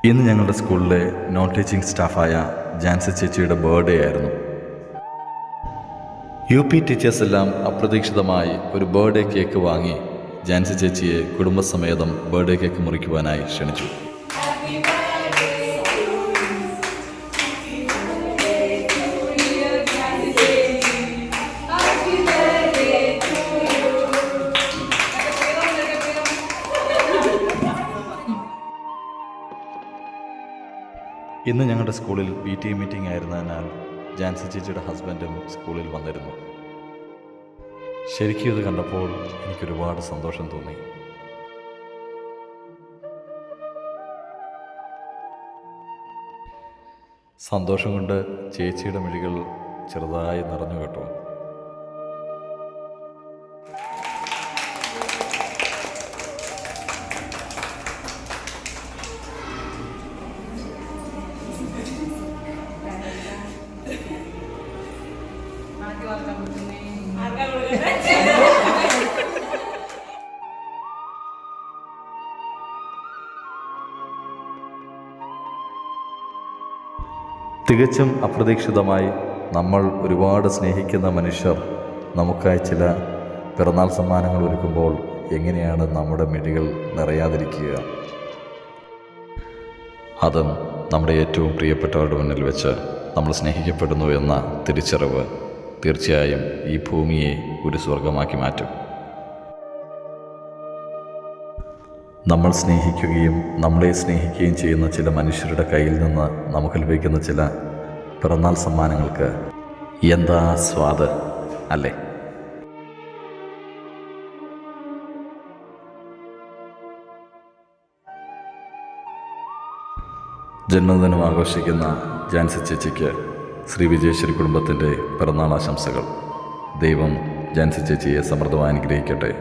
ഇന്ന് ഞങ്ങളുടെ സ്കൂളിലെ നോൺ ടീച്ചിങ് സ്റ്റാഫായ ജാൻസി ചേച്ചിയുടെ ബർത്ത്ഡേ ആയിരുന്നു. UP ടീച്ചേഴ്സ് എല്ലാം അപ്രതീക്ഷിതമായി ഒരു ബർത്ത്ഡേ കേക്ക് വാങ്ങി ജാൻസി ചേച്ചിയെ കുടുംബസമേതം ബർത്ത്ഡേ കേക്ക് മുറിക്കുവാനായി ക്ഷണിച്ചു. ഇന്ന് ഞങ്ങളുടെ സ്കൂളിൽ PTA മീറ്റിംഗ് ആയിരുന്നതിനാൽ ജാൻസി ചേച്ചിയുടെ ഹസ്ബൻഡും സ്കൂളിൽ വന്നിരുന്നു. ശരിക്കും ഇത് കണ്ടപ്പോൾ എനിക്കൊരുപാട് സന്തോഷം തോന്നി. സന്തോഷം കൊണ്ട് ചേച്ചിയുടെ മിഴികൾ ചെറുതായി നിറഞ്ഞു കേട്ടോ. തികച്ചും അപ്രതീക്ഷിതമായി നമ്മൾ ഒരുപാട് സ്നേഹിക്കുന്ന മനുഷ്യർ നമുക്കായി ചില പിറന്നാൾ സമ്മാനങ്ങൾ ഒരുക്കുമ്പോൾ എങ്ങനെയാണ് നമ്മുടെ മിഴികൾ നിറയാതിരിക്കുക? അതും നമ്മുടെ ഏറ്റവും പ്രിയപ്പെട്ടവരുടെ മുന്നിൽ വെച്ച് നമ്മൾ സ്നേഹിക്കപ്പെടുന്നു എന്ന തിരിച്ചറിവ് തീർച്ചയായും ഈ ഭൂമിയെ ഒരു സ്വർഗമാക്കി മാറ്റും. നമ്മൾ സ്നേഹിക്കുകയും നമ്മളെ സ്നേഹിക്കുകയും ചെയ്യുന്ന ചില മനുഷ്യരുടെ കയ്യിൽ നിന്ന് നമുക്ക് ലഭിക്കുന്ന ചില പിറന്നാൾ സമ്മാനങ്ങൾക്ക് എന്താ സ്വാദ് അല്ലേ? ജന്മദിനം ആഘോഷിക്കുന്ന ജാൻസി ചേച്ചിക്ക് ശ്രീ വിജയേശ്വരി കുടുംബത്തിൻ്റെ പിറന്നാൾ ആശംസകൾ. ദൈവം ജാൻസി ചേച്ചിയെ സമൃദ്ധമായി അനുഗ്രഹിക്കട്ടെ.